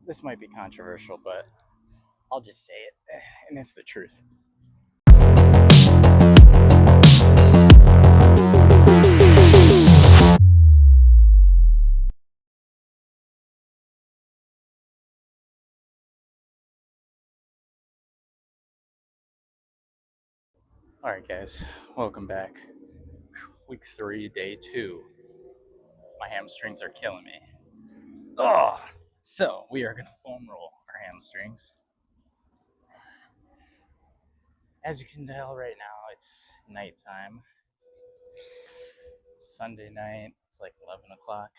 this might be controversial, but I'll just say it, and it's the truth. All right, guys, welcome back. Week 3, day 2. My hamstrings are killing me. Oh, so we are gonna foam roll our hamstrings. As you can tell right now, it's nighttime. Sunday night. It's like 11 o'clock.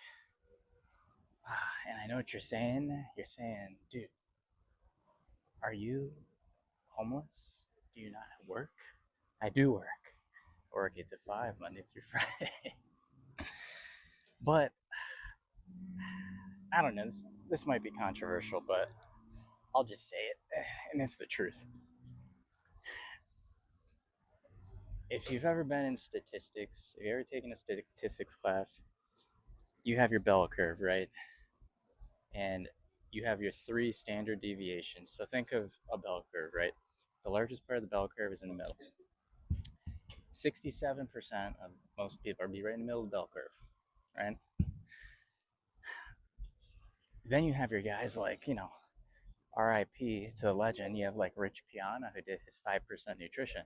And I know what you're saying. You're saying, dude, are you homeless? Do you not work? I do work. I work 8 to 5, Monday through Friday. But I don't know. This might be controversial, but I'll just say it, and it's the truth. If you've ever been in statistics, if you've ever taken a statistics class, you have your bell curve, right? And you have your 3 standard deviations. So think of a bell curve, right? The largest part of the bell curve is in the middle. 67% of most people are right in the middle of the bell curve, right? Then you have your guys like, RIP to the legend. You have like Rich Piana, who did his 5% nutrition.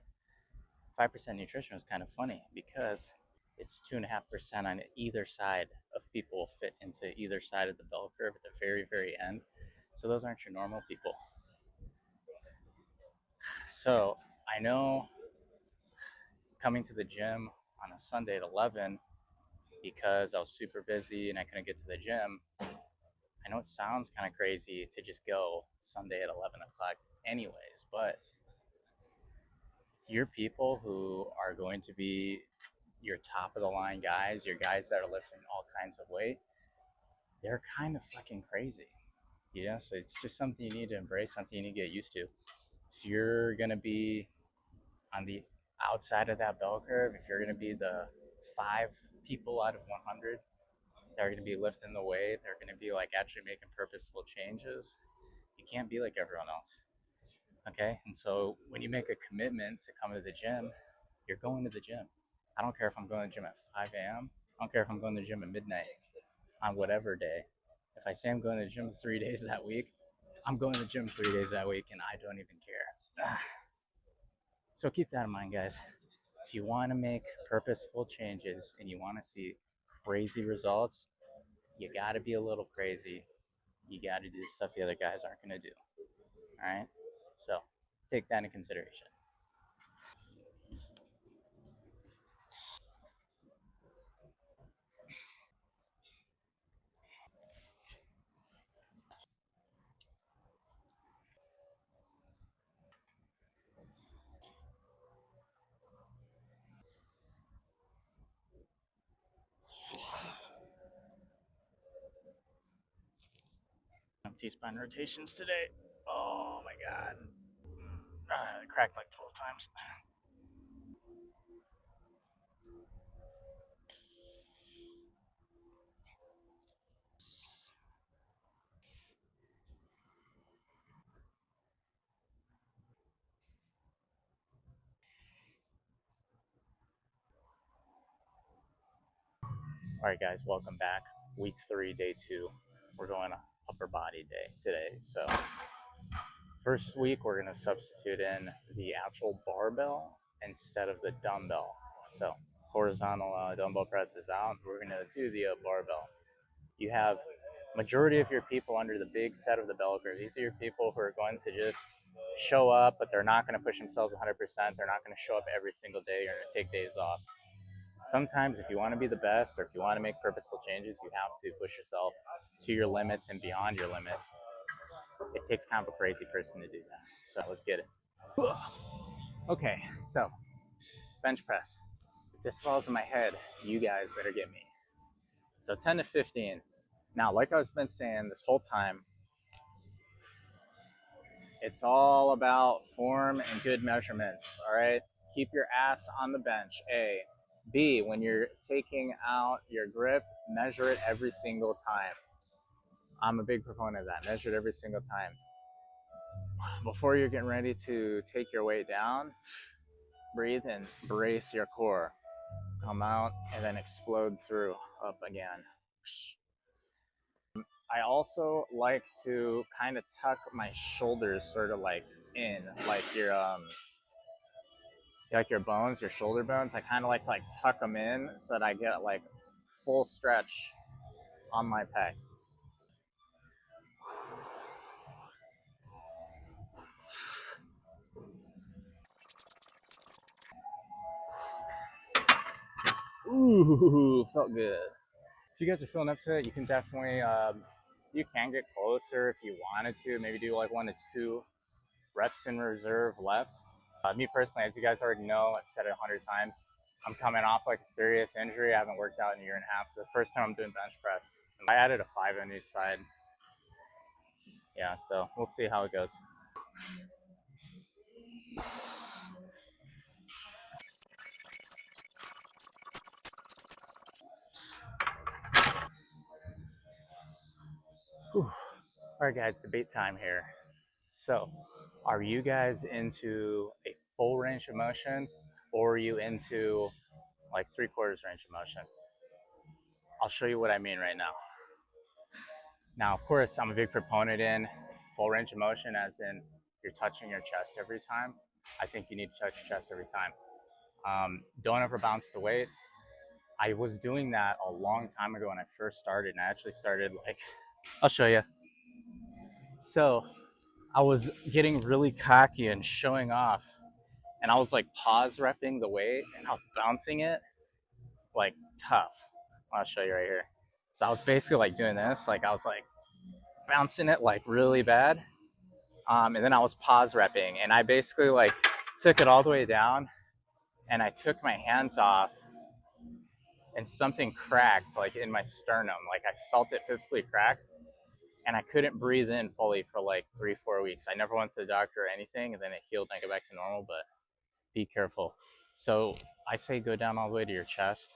5% nutrition was kind of funny because it's 2.5% on either side of people fit into either side of the bell curve at the very, very end. So those aren't your normal people. So I know coming to the gym on a Sunday at 11 because I was super busy and I couldn't get to the gym. I know it sounds kind of crazy to just go Sunday at 11 o'clock anyways, but your people who are going to be your top of the line guys, your guys that are lifting all kinds of weight, they're kind of fucking crazy. So it's just something you need to embrace, something you need to get used to. If you're going to be on the outside of that bell curve, if you're going to be the 5 people out of 100 that are going to be lifting the weight, they're going to be like actually making purposeful changes, you can't be like everyone else. Okay? And so when you make a commitment to come to the gym, you're going to the gym. I don't care if I'm going to the gym at 5 a.m. I don't care if I'm going to the gym at midnight on whatever day. If I say I'm going to the gym 3 days that week, I'm going to the gym 3 days that week, and I don't even care. So keep that in mind, guys. If you want to make purposeful changes and you want to see crazy results, you got to be a little crazy. You got to do stuff the other guys aren't going to do. All right? So take that into consideration. T-spine rotations today. Oh my God. I cracked like 12 times. All right, guys, welcome back. Week 3, day 2. We're going upper body day today. So, first week, we're going to substitute in the actual barbell instead of the dumbbell. So, horizontal dumbbell presses out. We're going to do the barbell. You have majority of your people under the big set of the bell curve. These are your people who are going to just show up, but they're not going to push themselves 100%. They're not going to show up every single day. You're going to take days off. Sometimes if you want to be the best or if you want to make purposeful changes, you have to push yourself to your limits and beyond your limits. It takes kind of a crazy person to do that. So let's get it. Okay, so bench press. If this falls in my head, you guys better get me. So 10 to 15. Now, like I've been saying this whole time, it's all about form and good measurements, all right? Keep your ass on the bench, A. B, when you're taking out your grip, measure it every single time. I'm a big proponent of that. Measured every single time. Before you're getting ready to take your weight down, breathe and brace your core. Come out and then explode through up again. I also like to kind of tuck my shoulders sort of like in, like your bones, your shoulder bones. I kind of like to like tuck them in so that I get like full stretch on my pec. Ooh, felt good. If you guys are feeling up to it, you can definitely you can get closer if you wanted to. Maybe do like 1 to 2 reps in reserve left. Me personally, as you guys already know, I've said it 100 times. I'm coming off like a serious injury. I haven't worked out in a year and a half. So the first time I'm doing bench press. I added a 5 on each side. Yeah, so we'll see how it goes. Whew. All right, guys, debate time here. So, are you guys into a full range of motion, or are you into like 3/4 range of motion? I'll show you what I mean right now. Now, of course, I'm a big proponent in full range of motion, as in you're touching your chest every time. I think you need to touch your chest every time. Don't ever bounce the weight. I was doing that a long time ago when I first started, and I actually started like, I'll show you. So I was getting really cocky and showing off, and I was like pause repping the weight, and I was bouncing it like tough. I'll show you right here. So I was basically like doing this, like I was like bouncing it like really bad, and then I was pause repping, and I basically like took it all the way down, and I took my hands off, and something cracked like in my sternum, like I felt it physically crack, and I couldn't breathe in fully for like 3-4 weeks. I never went to the doctor or anything, and then it healed and I got back to normal. But be careful. So I say go down all the way to your chest.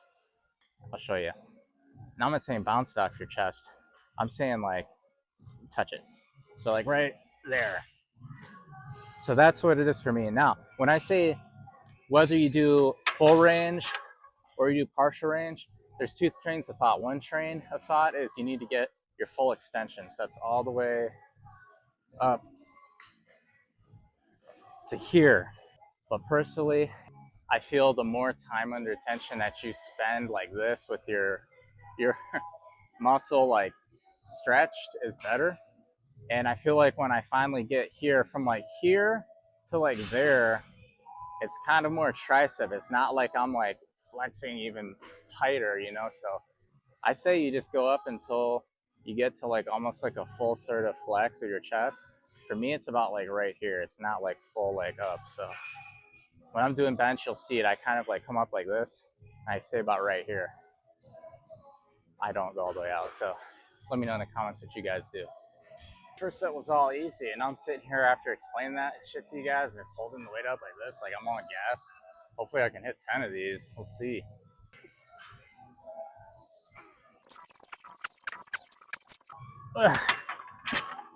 I'll show you. Now I'm not saying bounce it off your chest. I'm saying like touch it. So like right there. So that's what it is for me. Now, when I say whether you do full range or you do partial range, there's 2 trains of thought. One train of thought is you need to get your full extension. So that's all the way up to here. But personally, I feel the more time under tension that you spend like this with your muscle like stretched is better. And I feel like when I finally get here, from like here to like there, it's kind of more tricep. It's not like I'm like flexing even tighter, you know? So I say you just go up until you get to like almost like a full sort of flex of your chest. For me, it's about like right here. It's not like full like up. So when I'm doing bench, you'll see it. I kind of like come up like this. And I say about right here. I don't go all the way out. So let me know in the comments what you guys do. First set was all easy, and I'm sitting here after explaining that shit to you guys, and it's holding the weight up like this, like I'm on gas. Hopefully I can hit 10 of these. We'll see.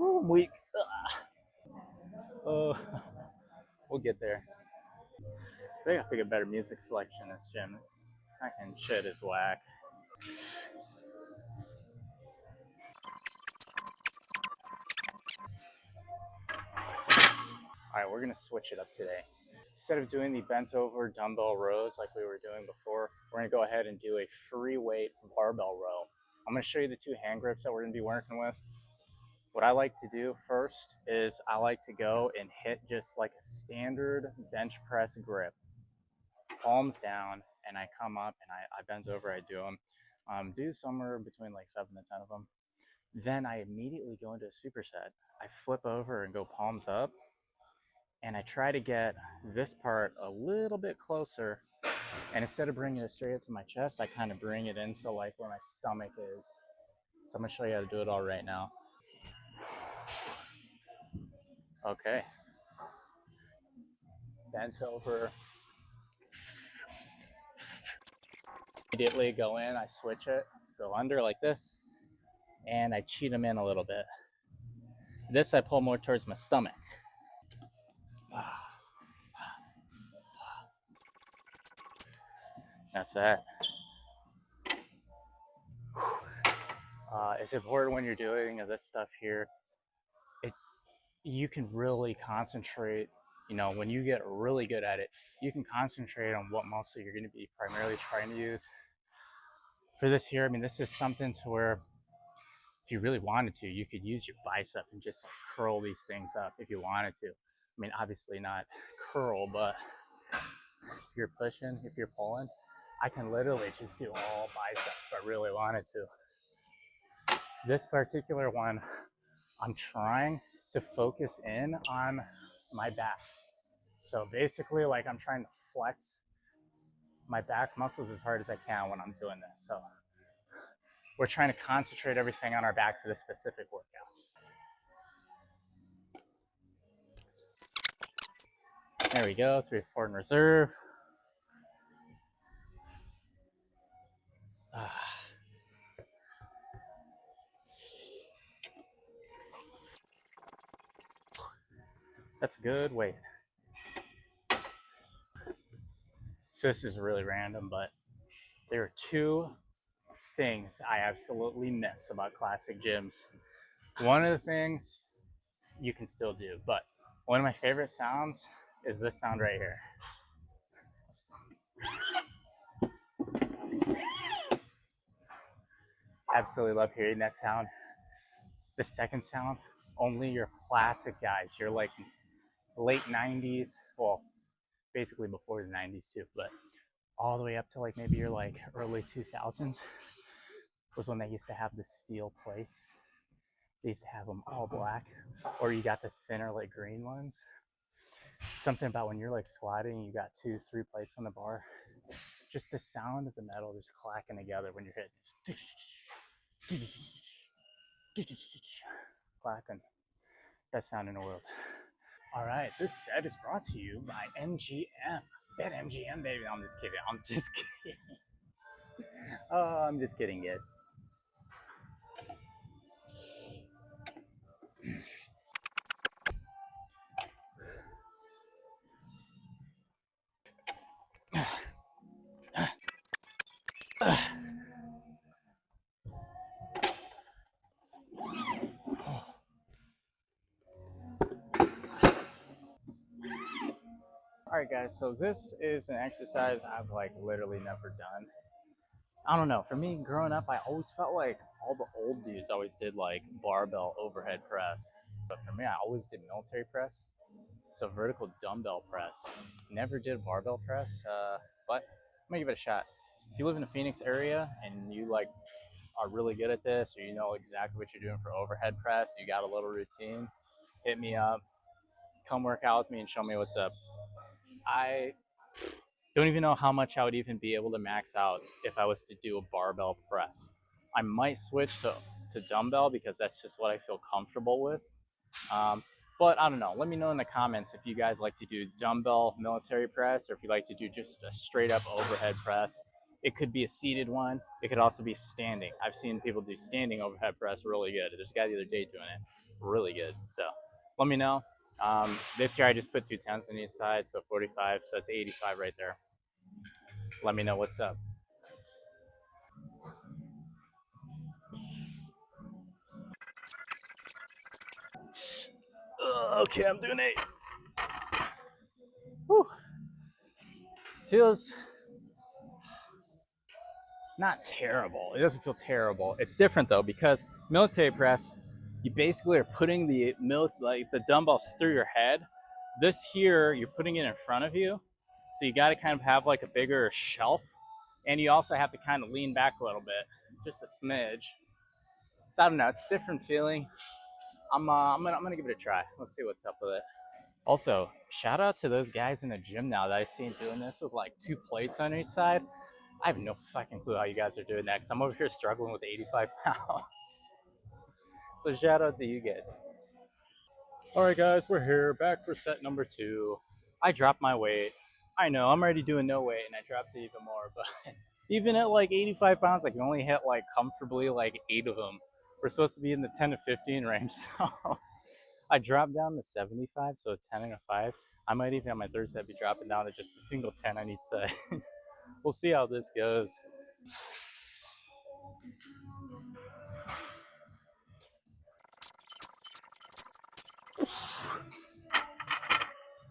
Ooh, I'm weak. Oh, we'll get there. They gotta pick a better music selection in this gym. This fucking shit is whack. All right, we're gonna switch it up today. Instead of doing the bent over dumbbell rows like we were doing before, we're gonna go ahead and do a free weight barbell row. I'm gonna show you the 2 hand grips that we're gonna be working with. What I like to do first is I like to go and hit just like a standard bench press grip, palms down, and I come up and I bend over, I do them. Do somewhere between like 7 to 10 of them. Then I immediately go into a superset. I flip over and go palms up, and I try to get this part a little bit closer. And instead of bringing it straight up to my chest, I kind of bring it into like where my stomach is. So I'm gonna show you how to do it all right now. Okay. Bent over. Immediately go in, I switch it, go under like this, and I cheat them in a little bit. This I pull more towards my stomach. That's that. It's important when you're doing this stuff here. It You can really concentrate. You know, when you get really good at it, you can concentrate on what muscle you're going to be primarily trying to use. For this here, I mean, this is something to where if you really wanted to, you could use your bicep and just like curl these things up if you wanted to. I mean, obviously not curl, but if you're pushing, if you're pulling, I can literally just do all bicep if I really wanted to. This particular one, I'm trying to focus in on my back. So basically, like I'm trying to flex my back muscles as hard as I can when I'm doing this. So we're trying to concentrate everything on our back for this specific workout. There we go, 3 to 4 in reserve. That's a good weight. So this is really random, but there are 2 things I absolutely miss about classic gyms. One of the things you can still do, but one of my favorite sounds is this sound right here. Absolutely love hearing that sound. The second sound, only your classic guys, you're like late 90s, well, basically before the 90s too, but all the way up to like maybe you're like early 2000s was when they used to have the steel plates. They used to have them all black, or you got the thinner like green ones. Something about when you're like squatting, you got 2, 3 plates on the bar. Just the sound of the metal just clacking together when you're hitting. Clacking. Best sound in the world. All right, this set is brought to you by MGM. Bet MGM, baby. I'm just kidding. I'm just kidding. Oh, I'm just kidding, guys. All right, guys. So this is an exercise I've like literally never done. I don't know. For me, growing up, I always felt like all the old dudes always did like barbell overhead press. But for me, I always did military press. So vertical dumbbell press. Never did barbell press, but I'm gonna give it a shot. If you live in the Phoenix area and you like are really good at this, or you know exactly what you're doing for overhead press, you got a little routine, hit me up. Come work out with me and show me what's up. I don't even know how much I would even be able to max out if I was to do a barbell press. I might switch to dumbbell because that's just what I feel comfortable with. Um, but I don't know. Let me know in the comments if you guys like to do dumbbell military press or if you like to do just a straight up overhead press. It could be a seated one. It could also be standing. I've seen people do standing overhead press really good. There's a guy the other day doing it really good. So let me know. This year I just put 2 10s on each side, so 45. So that's 85 right there. Let me know what's up. Okay, I'm doing 8. Whew. Feels not terrible. It doesn't feel terrible. It's different though because military press, you basically are putting the dumbbells through your head. This here, you're putting it in front of you, so you got to kind of have like a bigger shelf, and you also have to kind of lean back a little bit, just a smidge. So I don't know. It's a different feeling. I'm gonna give it a try. Let's see what's up with it. Also, shout out to those guys in the gym now that I've seen doing this with like 2 plates on each side. I have no fucking clue how you guys are doing that because I'm over here struggling with 85 pounds. So shout out to you guys. All right, guys, we're here back for set number 2. I dropped my weight. I know I'm already doing no weight and I dropped it even more, but even at like 85 pounds, I can only hit like comfortably like 8 of them We're supposed to be in the 10 to 15 range. So I dropped down to 75, so a 10 and a 5. I might even on my third set be dropping down to just a single 10 on each set. We'll see how this goes.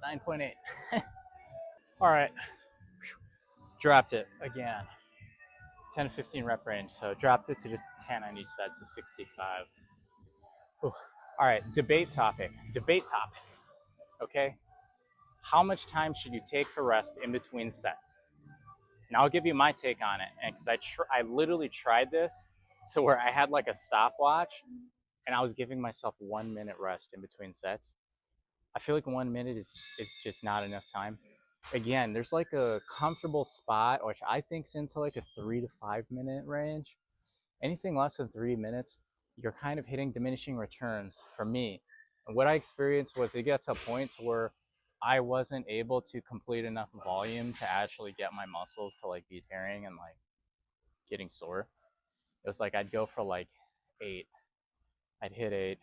9.8. All right, dropped it again. 10 to 15 rep range. So dropped it to just 10 on each set, so 65. Whew. All right, debate topic. Debate topic. Okay. How much time should you take for rest in between sets? Now I'll give you my take on it, and because I literally tried this to where I had like a stopwatch, and I was giving myself 1 minute rest in between sets. I feel like 1 minute is just not enough time. Again, there's like a comfortable spot, which I think's into like a 3 to 5 minute range. Anything less than 3 minutes, you're kind of hitting diminishing returns for me. And what I experienced was it got to a point where I wasn't able to complete enough volume to actually get my muscles to like be tearing and like getting sore. It was like I'd go for like 8, I'd hit 8.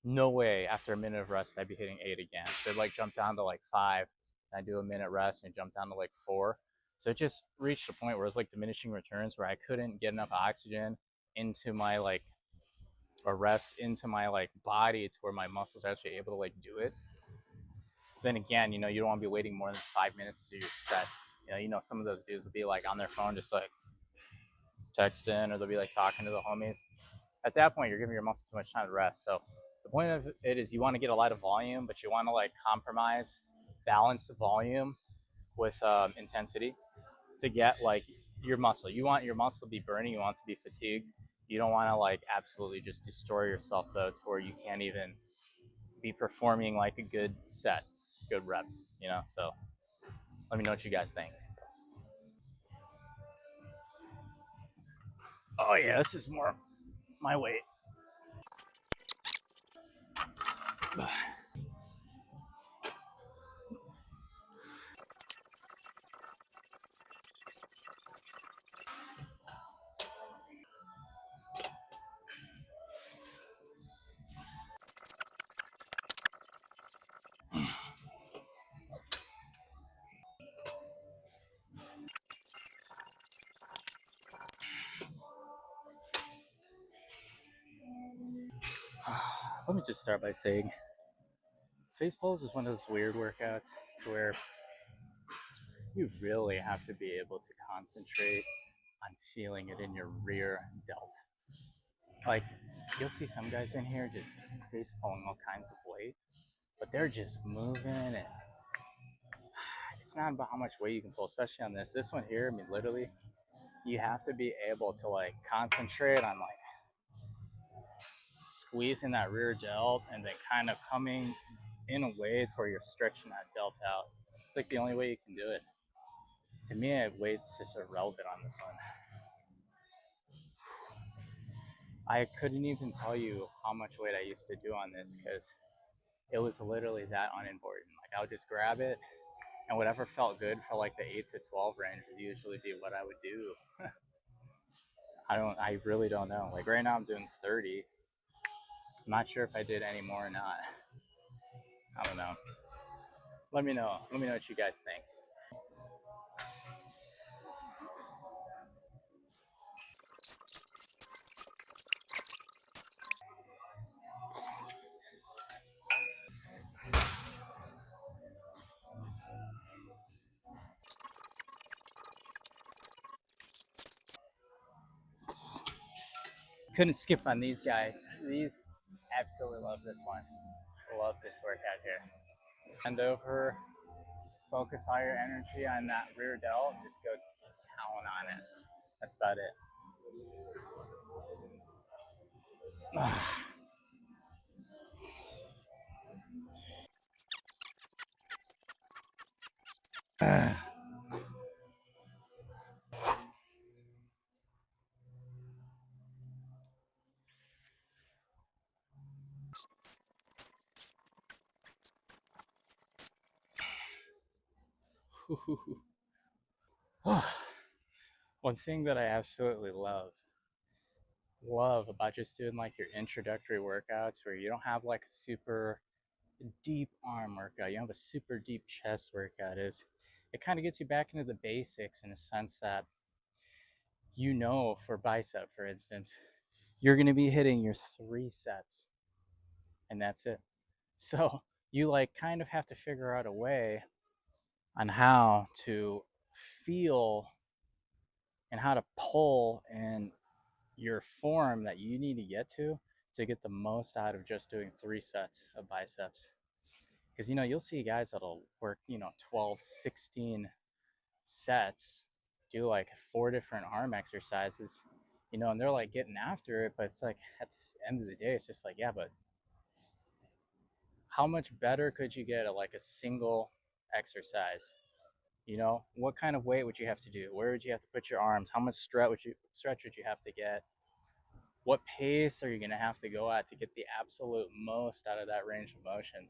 No way after a minute of rest I'd be hitting 8 again. So I'd like jump down to like 5, and I'd do a minute rest and jump down to like 4. So it just reached a point where it was like diminishing returns where I couldn't get enough oxygen into my like or rest into my like body to where my muscles are actually able to like do it. Then again, you don't want to be waiting more than 5 minutes to do your set. Some of those dudes will be like on their phone just like texting, or they'll be like talking to the homies. At that point, you're giving your muscle too much time to rest. So the point of it is you want to get a lot of volume, but you want to like compromise, balance the volume with intensity to get like your muscle. You want your muscle to be burning. You want it to be fatigued. You don't want to like absolutely just destroy yourself though, to where you can't even be performing like a good set, good reps. So let me know what you guys think. Oh yeah, this is more my weight. Let me just start by saying face pulls is one of those weird workouts to where you really have to be able to concentrate on feeling it in your rear delt. Like, you'll see some guys in here just face pulling all kinds of weight, but they're just moving, and it's not about how much weight you can pull, especially on this. This one here, I mean, literally, you have to be able to like concentrate on like squeezing that rear delt and then kind of coming in a way to where you're stretching that delt out. It's like the only way you can do it. To me, weight's just irrelevant on this one. I couldn't even tell you how much weight I used to do on this because it was literally that unimportant. Like I would just grab it, and whatever felt good for like the 8 to 12 range would usually be what I would do. I really don't know. Like right now I'm doing 30. I'm not sure if I did any more or not. I don't know. Let me know. Let me know what you guys think. Couldn't skip on these guys. These absolutely love this one. Love this workout here. Bend over, focus all your energy on that rear delt, just go town on it. That's about it. One thing that I absolutely love love about just doing like your introductory workouts where you don't have like a super deep arm workout, you have a super deep chest workout, is it kind of gets you back into the basics in a sense that for bicep, for instance, you're going to be hitting your 3 sets and that's it. So you like kind of have to figure out a way on how to feel and how to pull in your form that you need to get the most out of just doing 3 sets of biceps. Because you'll see guys that'll work 12, 16 sets, do like 4 different arm exercises, and they're like getting after it, but it's like at the end of the day it's just like, yeah, but how much better could you get at like a single exercise? What kind of weight would you have to do? Where would you have to put your arms? How much stretch would you have to get? What pace are you going to have to go at to get the absolute most out of that range of motion?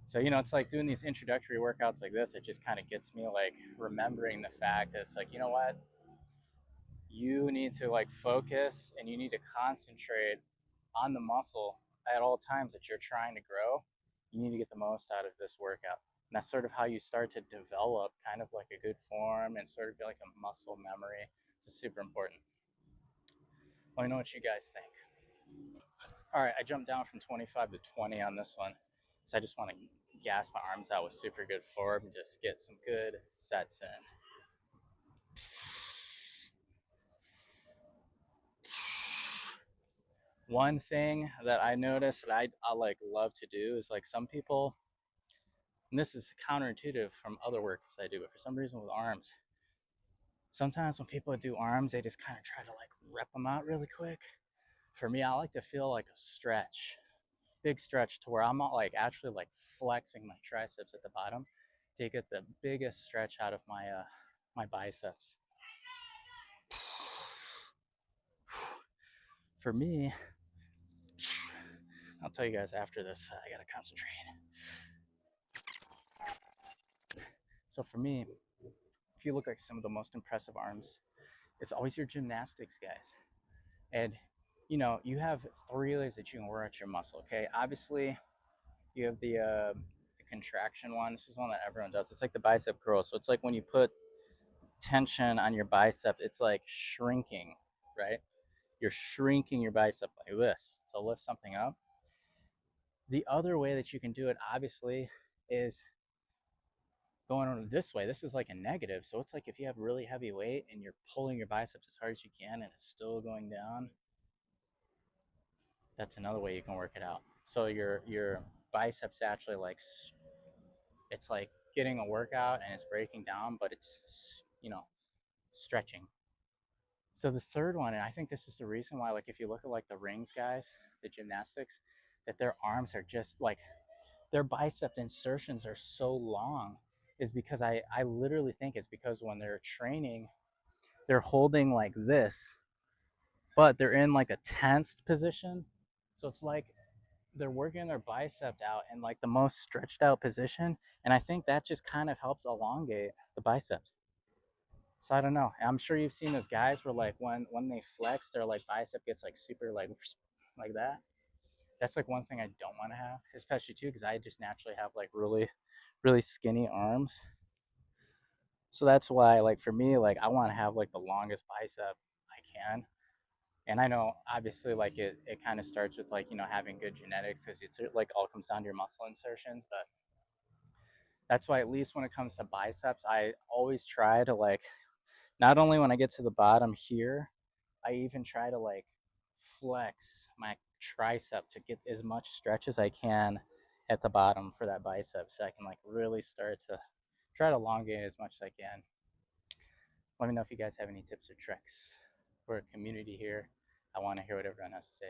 So, it's like doing these introductory workouts like this, it just kind of gets me like remembering the fact that it's like, you know what? You need to like focus and you need to concentrate on the muscle at all times that you're trying to grow. You need to get the most out of this workout. And that's sort of how you start to develop kind of like a good form and sort of like a muscle memory. It's super important. Let me know what you guys think. All right, I jumped down from 25 to 20 on this one. So I just want to gas my arms out with super good form and just get some good sets in. One thing that I notice that I like love to do is like some people, and this is counterintuitive from other works I do, but for some reason with arms, sometimes when people do arms, they just kind of try to like rep them out really quick. For me, I like to feel like a stretch, big stretch to where I'm not like actually like flexing my triceps at the bottom to get the biggest stretch out of my biceps. For me, I'll tell you guys after this. I gotta concentrate. So for me, if you look like some of the most impressive arms, it's always your gymnastics guys. And you have 3 ways that you can work out your muscle. Okay, obviously you have the contraction one. This is one that everyone does. It's like the bicep curl. So it's like when you put tension on your bicep, it's like shrinking, right? You're shrinking your bicep like this to lift something up. The other way that you can do it, obviously, is going on this way. This is like a negative. So it's like if you have really heavy weight and you're pulling your biceps as hard as you can and it's still going down, that's another way you can work it out. So your biceps actually like it's like getting a workout and it's breaking down, but it's stretching. So the third one, and I think this is the reason why, like if you look at like the rings guys, the gymnastics, that their arms are just like their bicep insertions are so long, is because I literally think it's because when they're training, they're holding like this, but they're in like a tensed position. So it's like they're working their bicep out in like the most stretched out position. And I think that just kind of helps elongate the biceps. So I don't know. I'm sure you've seen those guys where like when they flex, their like bicep gets like super like that. That's like one thing I don't want to have, especially too, because I just naturally have like really, really skinny arms. So that's why, like for me, like I want to have like the longest bicep I can. And I know obviously like it kind of starts with like having good genetics because it's like all comes down to your muscle insertions, but that's why at least when it comes to biceps, I always try to like not only when I get to the bottom here, I even try to like flex my tricep to get as much stretch as I can at the bottom for that bicep so I can like really start to try to elongate as much as I can. Let me know if you guys have any tips or tricks. We're a community here. I want to hear what everyone has to say.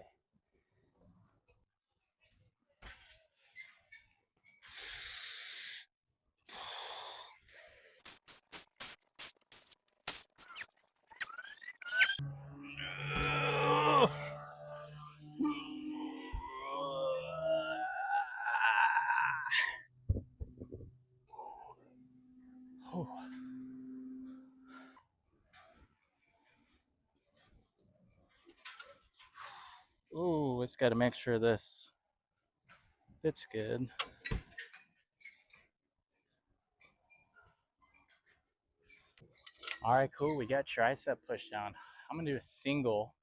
Just got to make sure this fits good. All right, cool. We got tricep push down. I'm gonna do a single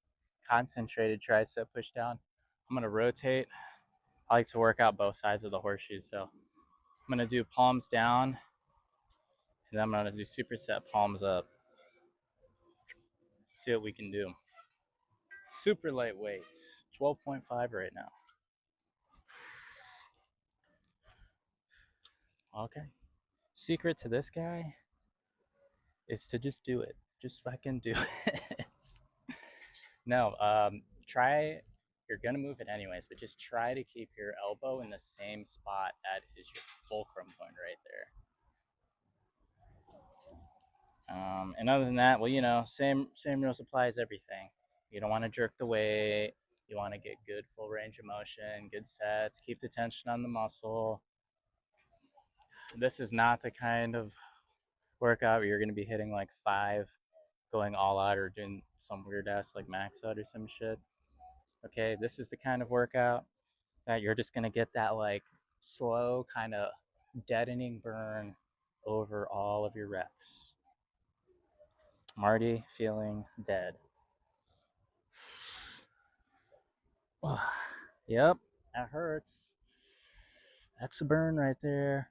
concentrated tricep push down. I'm gonna rotate. I like to work out both sides of the horseshoe, so I'm gonna do palms down, and then I'm gonna do superset palms up. See what we can do. Super lightweight, 12.5 right now. Okay. Secret to this guy is to just do it. Just fucking do it. No, try. You're gonna move it anyways, but just try to keep your elbow in the same spot that is your fulcrum point right there. And other than that, well, you know, same rules apply as everything. You don't want to jerk the weight. You want to get good full range of motion, good sets, keep the tension on the muscle. This is not the kind of workout where you're going to be hitting like 5, going all out, or doing some weird ass like max out or some shit. Okay, this is the kind of workout that you're just going to get that like slow kind of deadening burn over all of your reps. I'm already feeling dead. Yep, that hurts. That's a burn right there.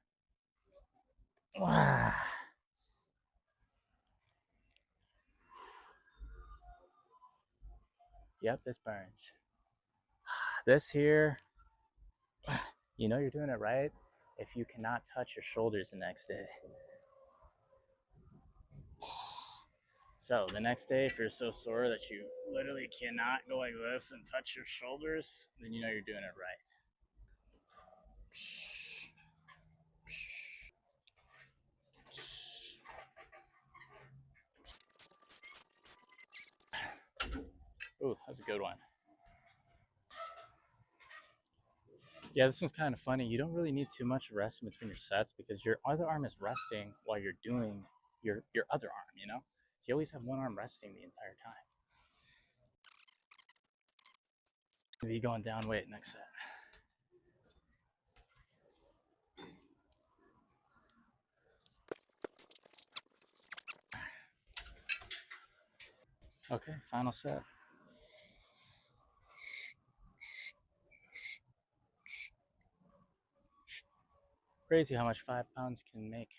Yep, this burns. This here, you know you're doing it right if you cannot touch your shoulders the next day. So the next day, if you're so sore that you literally cannot go like this and touch your shoulders, then you know you're doing it right. Ooh, that's a good one. Yeah, this one's kind of funny. You don't really need too much rest in between your sets because your other arm is resting while you're doing your other arm, you know? So you always have one arm resting the entire time. Maybe going down weight next set. Okay, final set. Crazy how much 5 pounds can make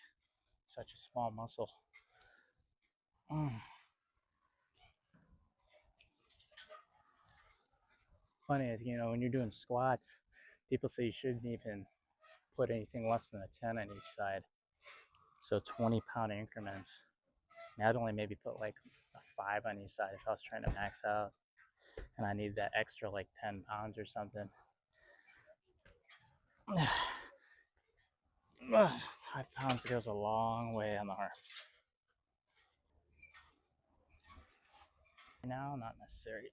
such a small muscle. Funny, you know, when you're doing squats, people say you shouldn't even put anything less than a 10 on each side. So 20-pound increments. And I'd only maybe put like a 5 on each side if I was trying to max out and I need that extra like 10 pounds or something. 5 pounds goes a long way on the arms. Now, not necessary.